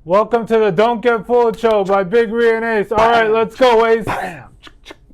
Welcome to the Don't Get Fooled show by Big Ree and Ace. All right, let's go, Ace. Bam,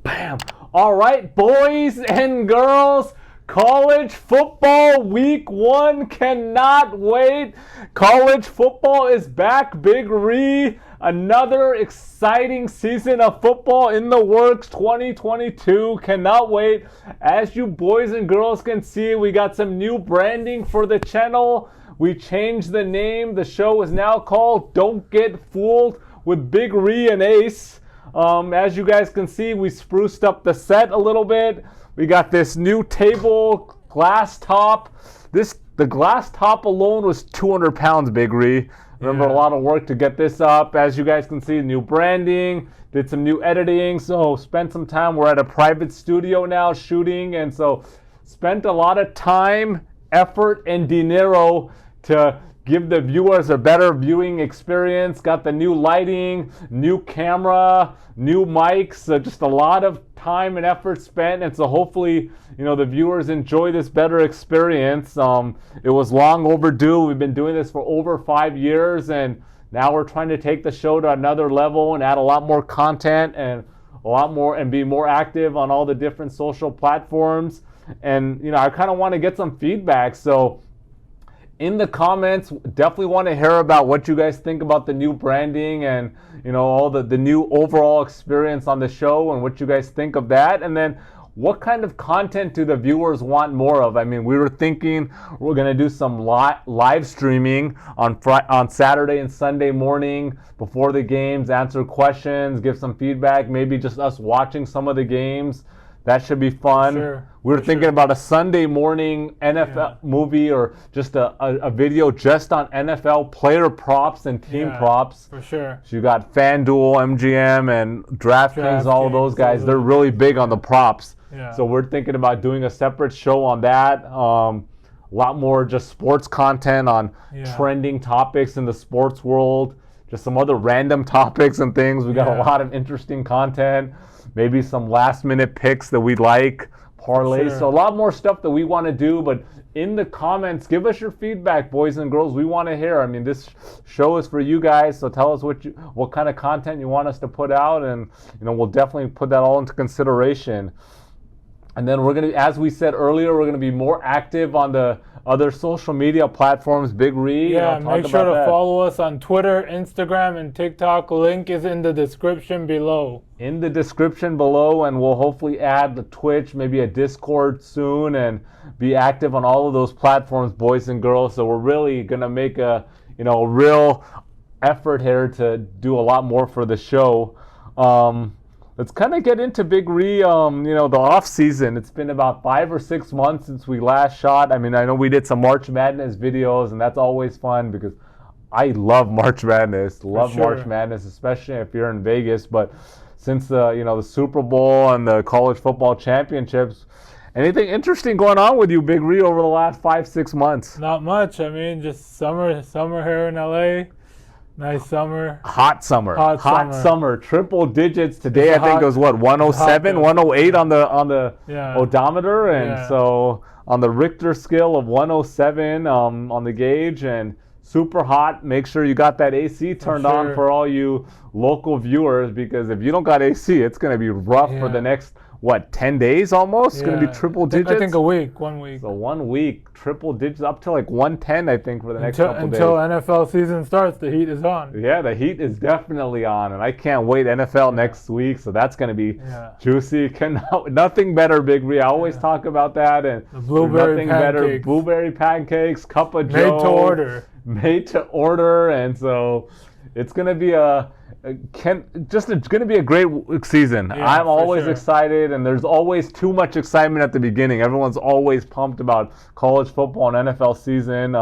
bam. All right, boys and girls, college football week 1 cannot wait. College football is back, Big Ree. Another exciting season of football in the works, 2022. Cannot wait. As you boys and girls can see, we got some new branding for the channel. We changed the name. The show is now called Don't Get Fooled with Big Ree and Ace. As you guys can see, we spruced up the set a little bit. We got this new table, glass top. The glass top alone was 200 pounds, Big Ree. Remember, a lot of work to get this up. As you guys can see, new branding, did some new editing. So spent some time. We're at a private studio now shooting. And so spent a lot of time, effort, and dinero to give the viewers a better viewing experience. Got the new lighting, new camera, new mics. So just a lot of time and effort spent. And so hopefully, the viewers enjoy this better experience. It was long overdue. We've been doing this for over 5 years. And now we're trying to take the show to another level and add a lot more content and a lot more and be more active on all the different social platforms. And, I kind of want to get some feedback. So in the comments, definitely want to hear about what you guys think about the new branding and, all the new overall experience on the show and what you guys think of that. And then what kind of content do the viewers want more of? I mean, we were thinking we're going to do some live streaming on Saturday and Sunday morning before the games, answer questions, give some feedback, maybe just us watching some of the games. That should be fun. Sure. We were thinking about a Sunday morning NFL movie or just a video just on NFL player props and team props. For sure. So you got Fanduel, MGM, and DraftKings, all of those guys. They're really big on the props. Yeah. So we're thinking about doing a separate show on that. A lot more just sports content on trending topics in the sports world. Just some other random topics and things. We got a lot of interesting content. Maybe some last minute picks that we like, parlays. Sure. So a lot more stuff that we want to do. But in the comments, give us your feedback, boys and girls. We want to hear. I mean, this show is for you guys. So tell us what kind of content you want us to put out. And, we'll definitely put that all into consideration. And then we're going to, as we said earlier, we're going to be more active on the other social media platforms. Big Ree. Yeah, make sure to follow us on Twitter, Instagram, and TikTok. Link is in the description below. In the description below, and we'll hopefully add the Twitch, maybe a Discord soon, and be active on all of those platforms, boys and girls. So we're really going to make a real effort here to do a lot more for the show. Let's kind of get into Big Ree, the off season. It's been about 5 or 6 months since we last shot. I mean, I know we did some March Madness videos, and that's always fun because I love March Madness. March Madness, especially if you're in Vegas. But since the Super Bowl and the college football championships, anything interesting going on with you, Big Ree, over the last 5-6 months? Not much. I mean, just summer here in LA. Nice summer. Hot summer. Triple digits. Today, I think it was 107, 108 on the odometer. And so on the Richter scale of 107 on the gauge, and super hot. Make sure you got that AC turned on for all you local viewers, because if you don't got AC, it's going to be rough for the next 10 days almost? It's going to be triple digits? I think 1 week. So 1 week, triple digits, up to 110, I think, for the next couple days. Until NFL season starts, the heat is on. Yeah, the heat is definitely on, and I can't wait. NFL next week, so that's going to be juicy. Nothing better, Big Ree. I always talk about that. And the blueberry pancakes. Blueberry pancakes, cup of joe. Made to order, and so it's going to be it's going to be a great season. I'm always excited, and there's always too much excitement at the beginning. Everyone's always pumped about college football and NFL season.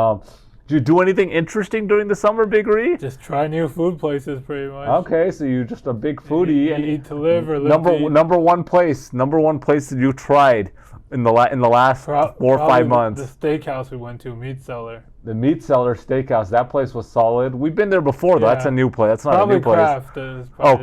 Did you do anything interesting during the summer, Big Ree? Just try new food places, pretty much. Okay, so you're just a big foodie. Eat to live or live to eat. Number one place that you tried in the last 4 or 5 months. The steakhouse we went to, Meat Cellar. The Meat Cellar Steakhouse, that place was solid. We've been there before, though. Yeah. That's a new place. That's not Probably a new place. Craft.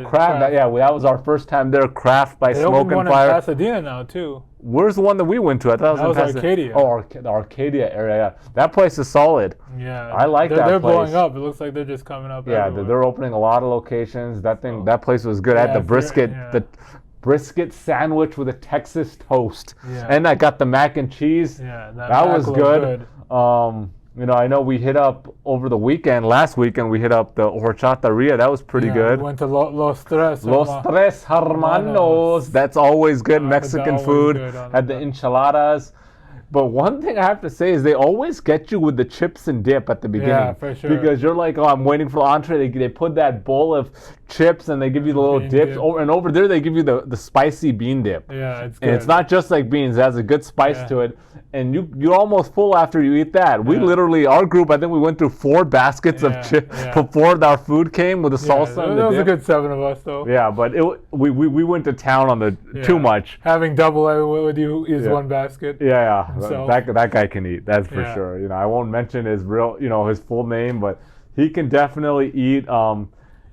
Craft. That was our first time there. Craft by they Smoke opened and one Fire. In Pasadena now, too. Where's the one that we went to? I thought it was in Pasadena. Arcadia. Oh, the Arcadia area. Yeah. That place is solid. Yeah. I like that place. They're blowing up. It looks like they're just coming up everywhere. They're opening a lot of locations. That place was good. I had the brisket. The brisket sandwich with a Texas toast. Yeah. And I got the mac and cheese. Yeah, that was good. I know we hit up over the weekend. Last weekend we hit up the horchataria. That was pretty good. We went to Los Tres Hermanos. That's always good. Mexican food. Had the enchiladas. But one thing I have to say is they always get you with the chips and dip at the beginning. Yeah, for sure. Because you're like, oh, I'm waiting for the entree. They put that bowl of chips and they give you the little dips. And over there they give you the spicy bean dip. Yeah, it's good. And it's not just like beans. It has a good spice to it. And you're almost full after you eat that. We literally, our group, I think we went through 4 baskets of chips before our food came with the salsa and the dip. There was a good 7 of us, though. Yeah, but we went to town on the too much. Having double with you is one basket. Yeah. That guy can eat. That's for sure. I won't mention his his full name, but he can definitely eat.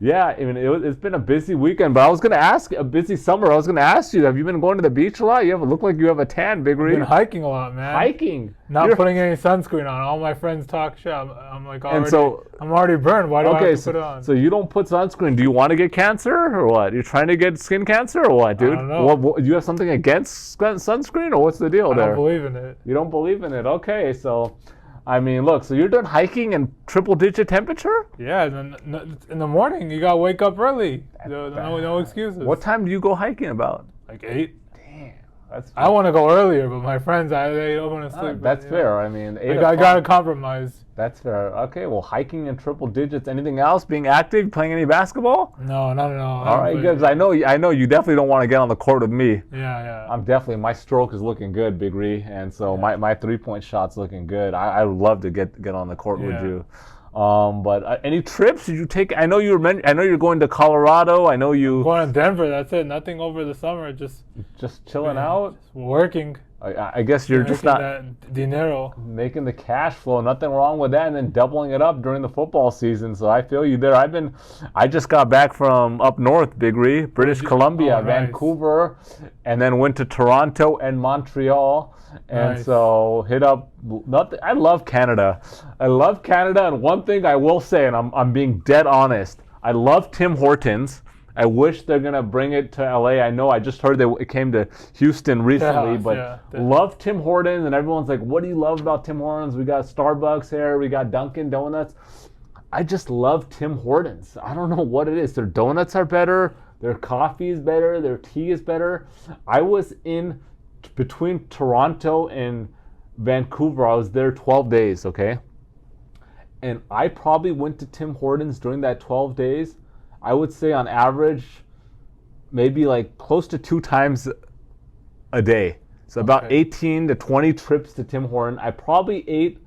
It's been a busy weekend, but I was going to ask, a busy summer. I was going to ask you, have you been going to the beach a lot? You look like you have a tan, Big Reed. I've been hiking a lot, man. Hiking? Not putting any sunscreen on. All my friends talk shit. I'm like, I'm already burned. Why do I have to put it on? So you don't put sunscreen. Do you want to get cancer or what? You're trying to get skin cancer or what, dude? I don't know. Do you have something against sunscreen or what's the deal there? I don't believe in it. You don't believe in it. Okay, so... look, so you're done hiking in triple-digit temperature? Yeah, in the morning, you got to wake up early. No excuses. What time do you go hiking about? Like 8. Damn. That's I want to go earlier, but my friends, they don't want to sleep. That's fair. 8 I got to compromise. That's fair. Okay, well, hiking in triple digits. Anything else? Being active? Playing any basketball? No, not at all. All right, good. I know you definitely don't want to get on the court with me. Yeah. My stroke is looking good, Big Ree, and so my 3-point shot's looking good. I would love to get on the court with you. But any trips did you take? I know you're going to Colorado. I know you going to Denver. That's it. Nothing over the summer. Just chilling out. Just working. I guess you're just not that dinero. Making the cash flow. Nothing wrong with that, and then doubling it up during the football season. So I feel you there. I just got back from up north, Big Ree, British Columbia, Vancouver, and then went to Toronto and Montreal. And so hit up. I love Canada. And one thing I will say, and I'm being dead honest, I love Tim Hortons. I wish they're gonna bring it to LA. I know I just heard that it came to Houston recently, love Tim Hortons. And everyone's like, "What do you love about Tim Hortons?" We got Starbucks here. We got Dunkin' Donuts. I just love Tim Hortons. I don't know what it is. Their donuts are better. Their coffee is better. Their tea is better. I was between Toronto and Vancouver. I was there 12 days, okay? And I probably went to Tim Hortons during that 12 days. I would say on average, maybe like close to 2 times a day. So about 18 to 20 trips to Tim Hortons. I probably ate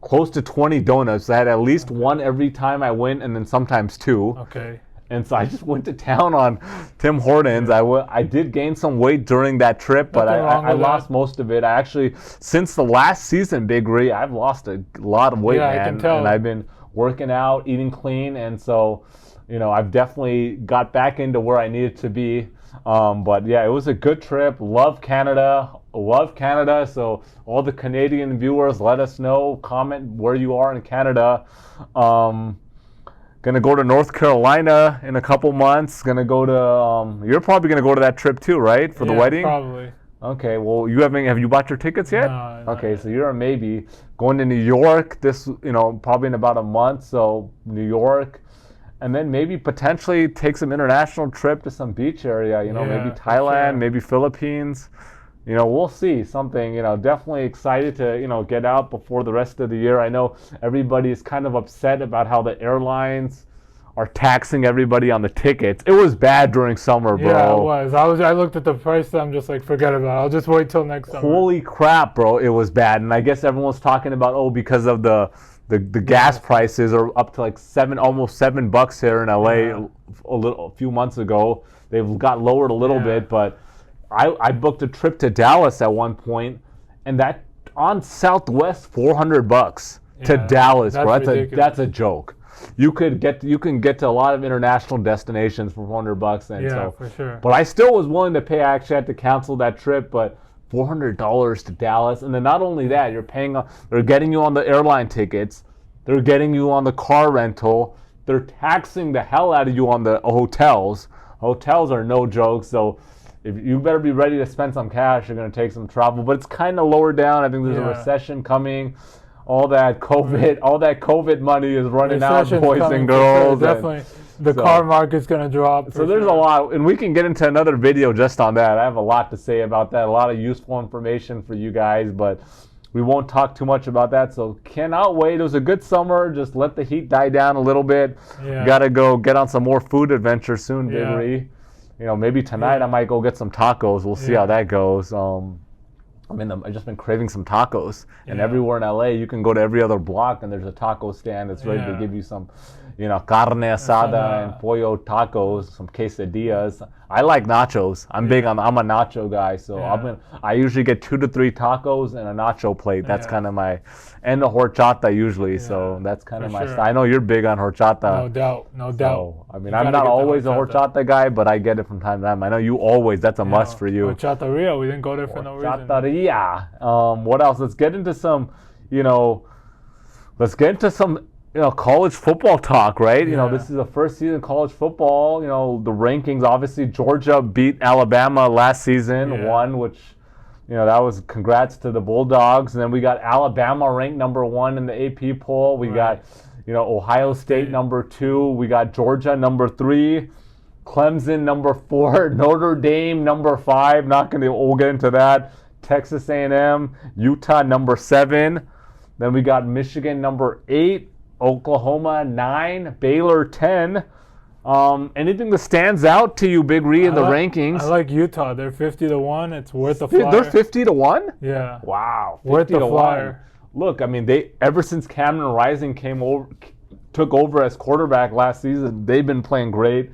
close to 20 donuts. I had at least one every time I went, and then sometimes 2. Okay. And so I just went to town on Tim Hortons. I did gain some weight during that trip, but I lost most of it. I actually, since the last season, Big Ree, I've lost a lot of weight, man. I can tell. And I've been working out, eating clean, and so, I've definitely got back into where I needed to be. But yeah, it was a good trip. Love Canada. So all the Canadian viewers, let us know, comment where you are in Canada. Gonna go to North Carolina in a couple months. Gonna go to. You're probably gonna go to that trip too, right? For the wedding. Probably. Okay. Well, have you bought your tickets yet? No. Okay, so you're a maybe. Going to New York probably in about a month. So New York, and then maybe potentially take some international trip to some beach area. Maybe Thailand, maybe Philippines. We'll see something, definitely excited to, get out before the rest of the year. I know everybody's kind of upset about how the airlines are taxing everybody on the tickets. It was bad during summer, bro. Yeah, it was. I looked at the price and I'm just like, forget about it. I'll just wait till next summer. Holy crap, bro. It was bad. And I guess everyone's talking about, because of the gas prices are up to like almost $7 here in LA a few months ago. They've got lowered a little bit, but I booked a trip to Dallas at one point, and that on Southwest $400 to Dallas, bro. That's a joke. You can get to a lot of international destinations for $400, and for sure. But I still was willing to pay. I actually had to cancel that trip, but $400 to Dallas, and then not only that, they're getting you on the airline tickets, they're getting you on the car rental, they're taxing the hell out of you on the hotels. Hotels are no joke, so if you better be ready to spend some cash. You're going to take some travel, but it's kind of lower down. I think there's a recession coming. All that COVID money is running out, boys and girls. Sure, definitely. The car market's going to drop. So there's a lot, and we can get into another video just on that. I have a lot to say about that, a lot of useful information for you guys, but we won't talk too much about that. So cannot wait. It was a good summer. Just let the heat die down a little bit. Got to go get on some more food adventures soon, Big Ree. Maybe tonight I might go get some tacos. We'll see how that goes. I've just been craving some tacos, and everywhere in LA, you can go to every other block, and there's a taco stand that's ready to give you some, carne asada and pollo tacos, some quesadillas. I like nachos. I'm a nacho guy, so I usually get 2 to 3 tacos and a nacho plate. That's kind of my, and a horchata usually. So that's kind of my style. I know you're big on horchata. No doubt. I'm not always a horchata guy, but I get it from time to time. I know you always. That's a must for you. Horchataria. We didn't go there for no reason. Horchataria. What else? Let's get into some, college football talk, right? This is the first season of college football. The rankings, obviously, Georgia beat Alabama last season, won, which, that was congrats to the Bulldogs. And then we got Alabama ranked number 1 in the AP poll. We got, Ohio State number 2. We got Georgia number 3. Clemson number 4. Notre Dame number 5. We'll get into that. Texas A&M. Utah number 7. Then we got Michigan number 8. Oklahoma 9, Baylor 10. Anything that stands out to you, Big Ree, in the rankings? I like Utah. They're 50-1. It's worth a flyer. They're 50-1? Yeah. Wow. Worth a flyer. Look, they ever since Cameron Rising took over as quarterback last season, they've been playing great.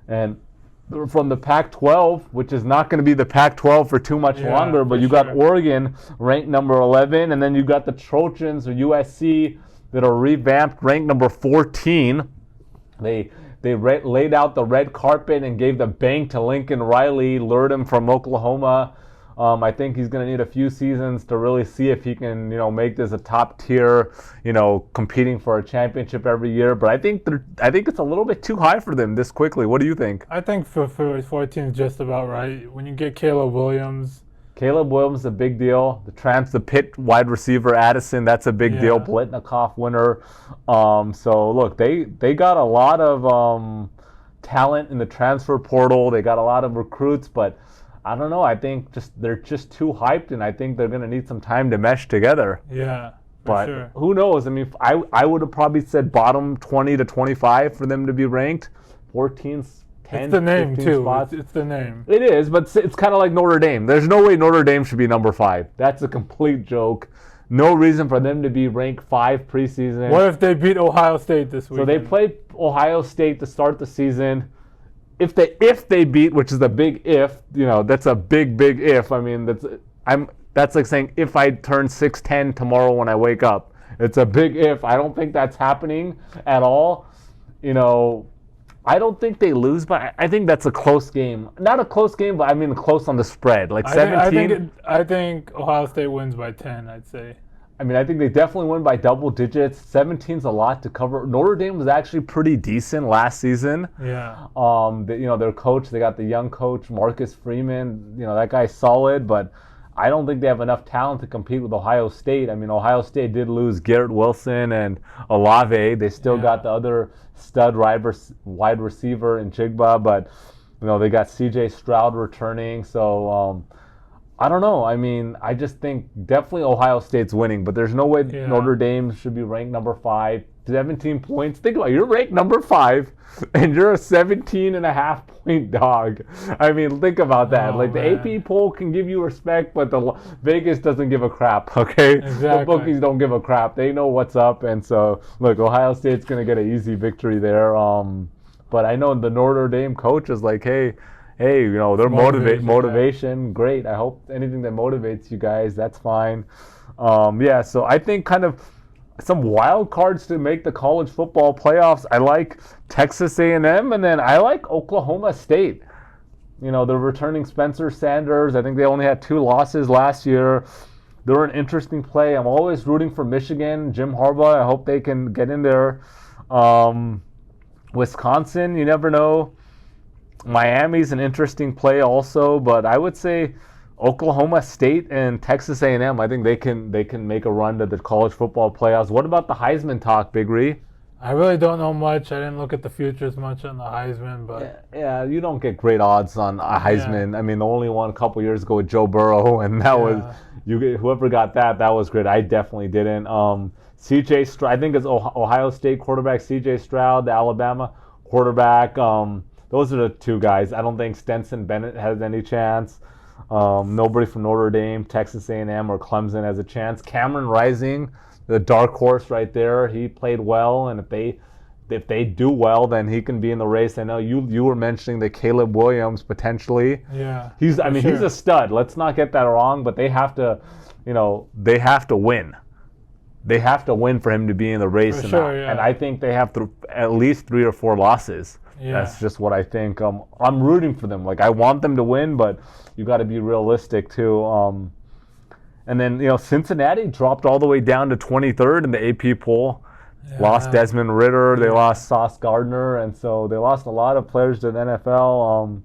And they're from the Pac-12, which is not going to be the Pac-12 for too much longer. But you got Oregon ranked number 11, and then you got the Trojans or USC that are revamped, ranked number 14. They laid out the red carpet and gave the bank to Lincoln Riley, lured him from Oklahoma. I think he's going to need a few seasons to really see if he can, make this a top tier, competing for a championship every year. But I think it's a little bit too high for them this quickly. What do you think? I think for 14 is just about right. When you get Caleb Williams, is a big deal. The Pitt wide receiver Addison, that's a big deal. Blitnikoff winner. So look, they got a lot of talent in the transfer portal. They got a lot of recruits, but I don't know. I think they're just too hyped, and I think they're going to need some time to mesh together. Yeah, but sure. Who knows? I would have probably said bottom 20 to 25 for them to be ranked. 14's. It's the name, too. It's the name. It is, but it's kind of like Notre Dame. There's no way Notre Dame should be number 5. That's a complete joke. No reason for them to be ranked 5 preseason. What if they beat Ohio State this week? So they played Ohio State to start the season. If they beat, which is a big if, that's a big if. That's like saying if I turn 6'10" tomorrow when I wake up. It's a big if. I don't think that's happening at all. I don't think they lose, but I think that's a close game. Not a close game, but close on the spread. Like 17. I think Ohio State wins by 10, I'd say. I think they definitely win by double digits. 17's a lot to cover. Notre Dame was actually pretty decent last season. Yeah. Their coach, they got the young coach, Marcus Freeman. That guy's solid, but I don't think they have enough talent to compete with Ohio State. Ohio State did lose Garrett Wilson and Olave. They still got the other stud wide receiver in Jigba, but they got C.J. Stroud returning. So I don't know. I just think definitely Ohio State's winning, but there's no way Notre Dame should be ranked number 5. 17 points. Think about it. You're ranked number 5, and you're a 17.5 point dog. Think about that. The AP poll can give you respect, but the Vegas doesn't give a crap, okay? Exactly. The bookies don't give a crap. They know what's up, and so, look, Ohio State's going to get an easy victory there. But I know the Notre Dame coach is like, hey, hey, you know, they're Motivation, great. I hope anything that motivates you guys, that's fine. Yeah, so I think kind of some wild cards to make the college football playoffs. I like Texas A&M, and then I like Oklahoma State. You know, they're returning Spencer Sanders. I think they only had 2 losses last year. They're an interesting play. I'm always rooting for Michigan, Jim Harbaugh. I hope they can get in there. Wisconsin, you never know. Miami's an interesting play also, but I would say Oklahoma State and Texas A&M, I think they can make a run to the college football playoffs. What about the Heisman talk, Big Ree? I really don't know much. I didn't look at the futures much on the Heisman, but yeah, you don't get great odds on a Heisman. Yeah. I mean, the only one a couple years ago with Joe Burrow, and that was whoever got that was great. I definitely didn't. C.J. Stroud, I think it's Ohio State quarterback C.J. Stroud, the Alabama quarterback. Those are the 2 guys. I don't think Stetson Bennett has any chance. Nobody from Notre Dame, Texas A&M, or Clemson has a chance. Cameron Rising, the dark horse right there. He played well, and if they do well, then he can be in the race. I know you were mentioning that Caleb Williams potentially. Yeah. He's a stud. Let's not get that wrong, but they have to win. They have to win for him to be in the race. And I think they have at least 3 or 4 losses. Yeah. That's just what I think. I'm rooting for them. Like, I want them to win, but you got to be realistic too. And then, you know, Cincinnati dropped all the way down to 23rd in the AP poll. Yeah. Lost Desmond Ridder. They lost Sauce Gardner. And so they lost a lot of players to the NFL.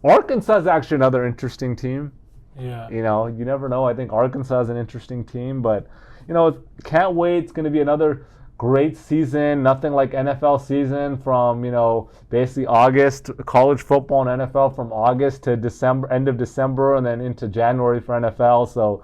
Arkansas is actually another interesting team. Yeah. You know, you never know. I think Arkansas is an interesting team. But, you know, can't wait. It's going to be another great season. Nothing like NFL season from, you know, basically August. College football and NFL from August to December, end of December, and then into January for NFL. So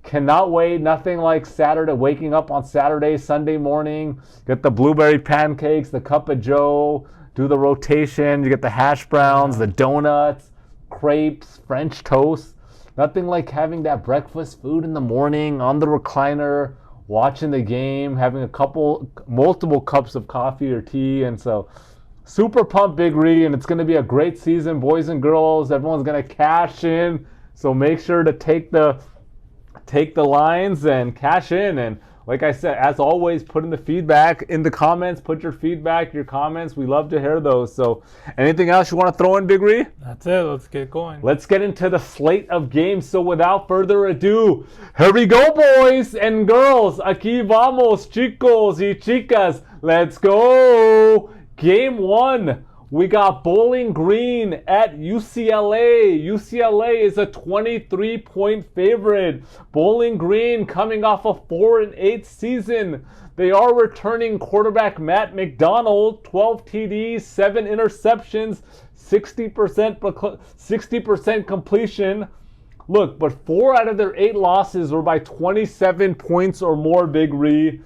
cannot wait. Nothing like Saturday, waking up on Saturday, Sunday morning, get the blueberry pancakes, the cup of joe, do the rotation, you get the hash browns, the donuts, crepes, French toast. Nothing like having that breakfast food in the morning on the recliner, watching the game, having multiple cups of coffee or tea. And so super pumped, Big Ree, and it's going to be a great season, boys and girls. Everyone's going to cash in. So make sure to take the lines and cash in. And like I said, as always, put in the feedback in the comments. Put your feedback, your comments. We love to hear those. So anything else you want to throw in, Big Ree? That's it. Let's get going. Let's get into the slate of games. So without further ado, here we go, boys and girls. Aquí vamos, chicos y chicas. Let's go. Game 1. We got Bowling Green at UCLA. UCLA is a 23-point favorite. Bowling Green coming off a 4-8 season. They are returning quarterback Matt McDonald, 12 TDs, 7 interceptions, 60% completion. Look, but 4 out of their 8 losses were by 27 points or more, Big Ree.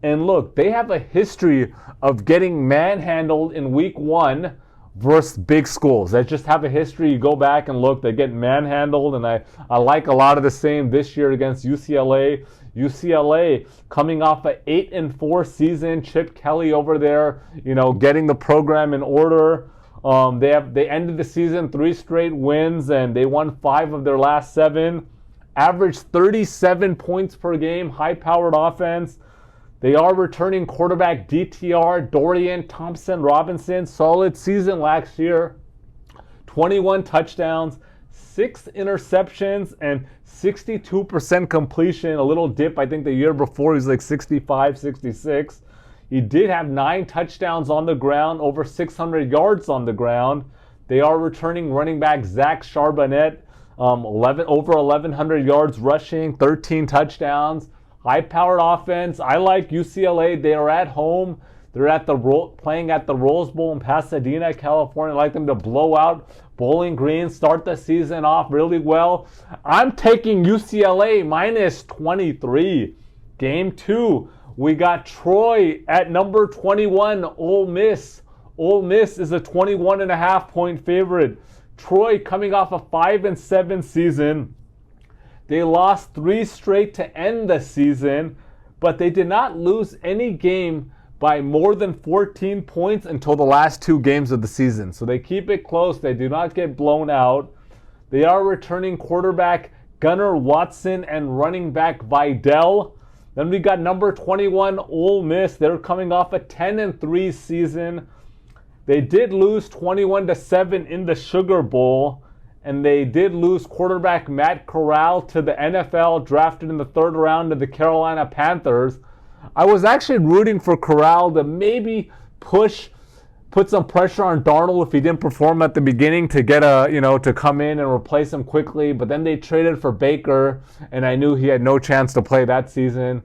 And look, they have a history of getting manhandled in week 1 versus big schools. They just have a history. You go back and look, they get manhandled, and I like a lot of the same this year against UCLA. UCLA coming off an 8-4 season. Chip Kelly over there, you know, getting the program in order. They ended the season 3 straight wins, and they won 5 of their last 7. Averaged 37 points per game. High-powered offense. They are returning quarterback DTR, Dorian Thompson-Robinson. Solid season last year. 21 touchdowns, 6 interceptions, and 62% completion. A little dip, I think the year before he was like 65, 66. He did have 9 touchdowns on the ground, over 600 yards on the ground. They are returning running back Zach Charbonnet, over 1,100 yards rushing, 13 touchdowns. High-powered offense. I like UCLA. They are at home. They're playing at the Rose Bowl in Pasadena, California. I'd like them to blow out Bowling Green, start the season off really well. I'm taking UCLA minus 23. Game 2, we got Troy at number 21, Ole Miss. Ole Miss is a 21.5-point favorite. Troy coming off a 5-7 season. They lost 3 straight to end the season, but they did not lose any game by more than 14 points until the last 2 games of the season. So they keep it close. They do not get blown out. They are returning quarterback Gunnar Watson and running back Vidal. Then we got number 21, Ole Miss. They're coming off a 10-3 season. They did lose 21-7 in the Sugar Bowl. And they did lose quarterback Matt Corral to the NFL, drafted in the 3rd round of the Carolina Panthers. I was actually rooting for Corral to maybe put some pressure on Darnold if he didn't perform at the beginning to get to come in and replace him quickly. But then they traded for Baker, and I knew he had no chance to play that season.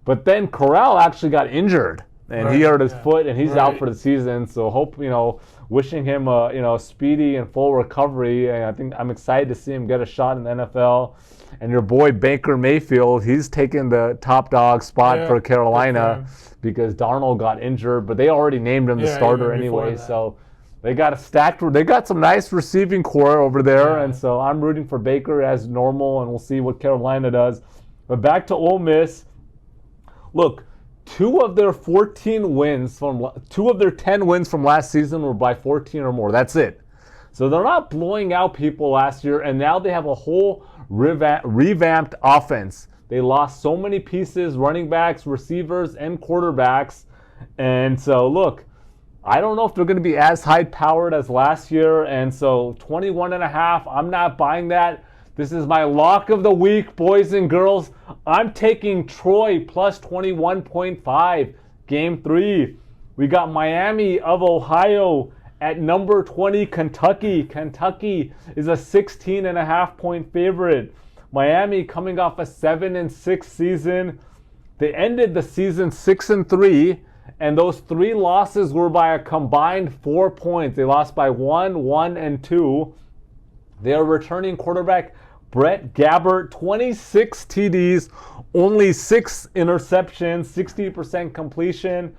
But then Corral actually got injured, and he hurt his foot, and he's out for the season. So wishing him a speedy and full recovery. And I think I'm excited to see him get a shot in the NFL. And your boy Baker Mayfield, he's taken the top dog spot for Carolina because Darnold got injured, but they already named him the starter anyway. So they got some nice receiving core over there, and so I'm rooting for Baker as normal, and we'll see what Carolina does. But back to Ole Miss. Look, 2 of their 10 wins from last season were by 14 or more. That's it. So they're not blowing out people last year, and now they have a whole revamped offense. They lost so many pieces, running backs, receivers, and quarterbacks. And so, look, I don't know if they're going to be as high-powered as last year. And so 21.5, I'm not buying that. This is my lock of the week, boys and girls. I'm taking Troy plus 21.5, Game 3. We got Miami of Ohio at number 20, Kentucky. Kentucky is a 16.5-point favorite. Miami coming off a 7-6 season. They ended the season 6-3, and those 3 losses were by a combined 4 points. They lost by 1, and 2. They are returning quarterback Brett Gabbert, 26 TDs, only 6 interceptions, 60% completion.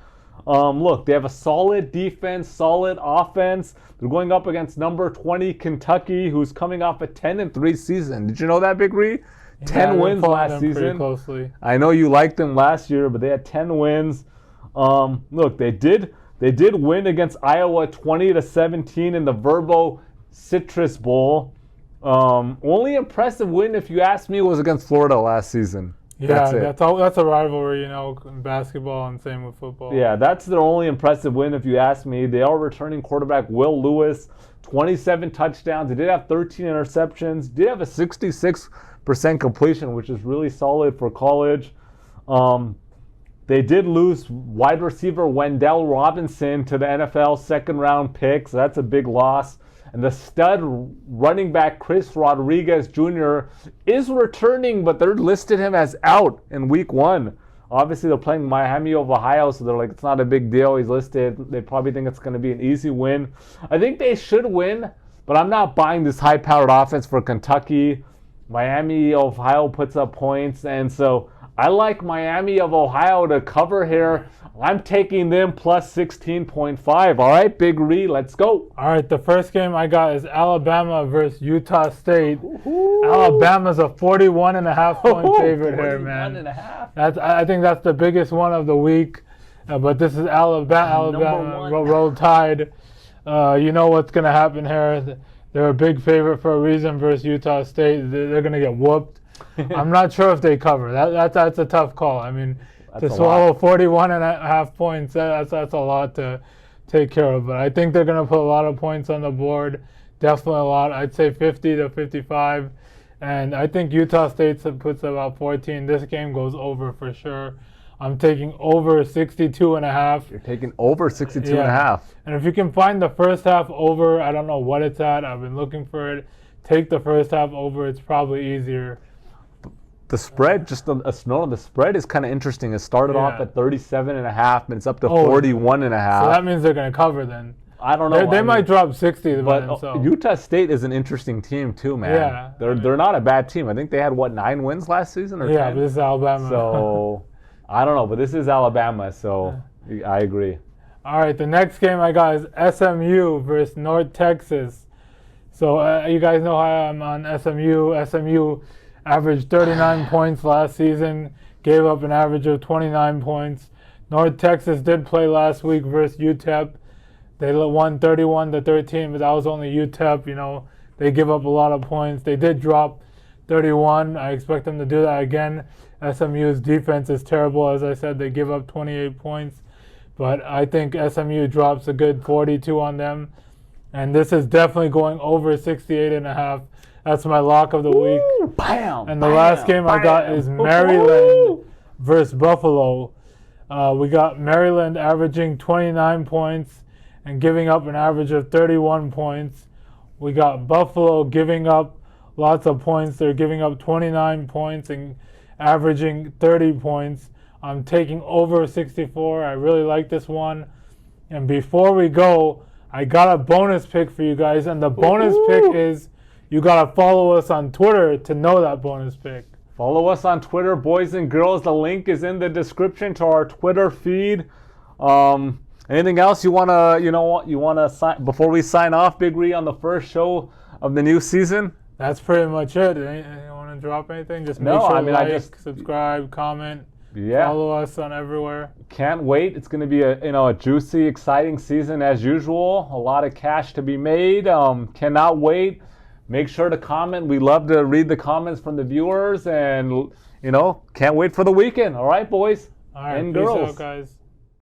Look, they have a solid defense, solid offense. They're going up against number 20 Kentucky, who's coming off a 10-3 season. Did you know that, Big Ree? 10 wins last season. Closely. I know you liked them last year, but they had 10 wins. Look, they did win against Iowa 20-17 in the Verbo Citrus Bowl. Only impressive win, if you ask me, was against Florida last season. Yeah, that's a rivalry, in basketball, and same with football. Yeah, that's their only impressive win, if you ask me. They are returning quarterback Will Lewis, 27 touchdowns. They did have 13 interceptions. Did have a 66% completion, which is really solid for college. They did lose wide receiver Wendell Robinson to the NFL second-round pick, so that's a big loss. And the stud running back Chris Rodriguez Jr. is returning, but they're listed him as out in week 1. Obviously, they're playing Miami of Ohio, so they're like, it's not a big deal. He's listed. They probably think it's going to be an easy win. I think they should win, but I'm not buying this high-powered offense for Kentucky. Miami of Ohio puts up points, and so I like Miami of Ohio to cover here. I'm taking them plus 16.5. All right, Big Ree, let's go. All right, the first game I got is Alabama versus Utah State. Ooh. Alabama's a 41.5-point favorite here, man. I think that's the biggest one of the week. But this is Alabama Roll Tide. You know what's going to happen here. They're a big favorite for a reason versus Utah State. They're going to get whooped. I'm not sure if they cover. That's a tough call. I mean, to swallow 41.5 points, that's a lot to take care of. But I think they're going to put a lot of points on the board. Definitely a lot. I'd say 50 to 55. And I think Utah State puts about 14. This game goes over for sure. I'm taking over 62.5. You're taking over 62.5. And if you can find the first half over, I don't know what it's at. I've been looking for it. Take the first half over. It's probably easier. The spread, the spread is kind of interesting. It started off at 37.5, and it's up to 41.5. So that means they're going to cover then. I don't know. They might drop 60 by themselves. Utah State is an interesting team too, man. Yeah, they're not a bad team. I think they had 9 wins last season or 10? But this is Alabama. So I don't know, but this is Alabama, so I agree. All right, the next game I got is SMU versus North Texas. So you guys know how I'm on SMU. SMU averaged 39 points last season, gave up an average of 29 points North Texas did play last week versus UTEP. They won 31-13, but that was only UTEP. You know, they give up a lot of points. They did drop 31. I expect them to do that again. SMU's defense is terrible. As I said, they give up 28 points. But I think SMU drops a good 42 on them. And this is definitely going over 68.5. That's my lock of the week. Bam! And the last game I got is Maryland versus Buffalo. We got Maryland averaging 29 points and giving up an average of 31 points. We got Buffalo giving up lots of points. They're giving up 29 points and averaging 30 points. I'm taking over 64. I really like this one. And before we go, I got a bonus pick for you guys. And the bonus pick is you got to follow us on Twitter to know that bonus pick. Follow us on Twitter, boys and girls. The link is in the description to our Twitter feed. Anything else you wanna sign before we sign off, Big Ree, on the first show of the new season? That's pretty much it. You want to drop anything? Just make sure like, subscribe, comment, follow us on everywhere. Can't wait. It's going to be a juicy, exciting season as usual. A lot of cash to be made. Cannot wait. Make sure to comment. We love to read the comments from the viewers, and can't wait for the weekend. All right, boys all right, and girls. Peace out, guys.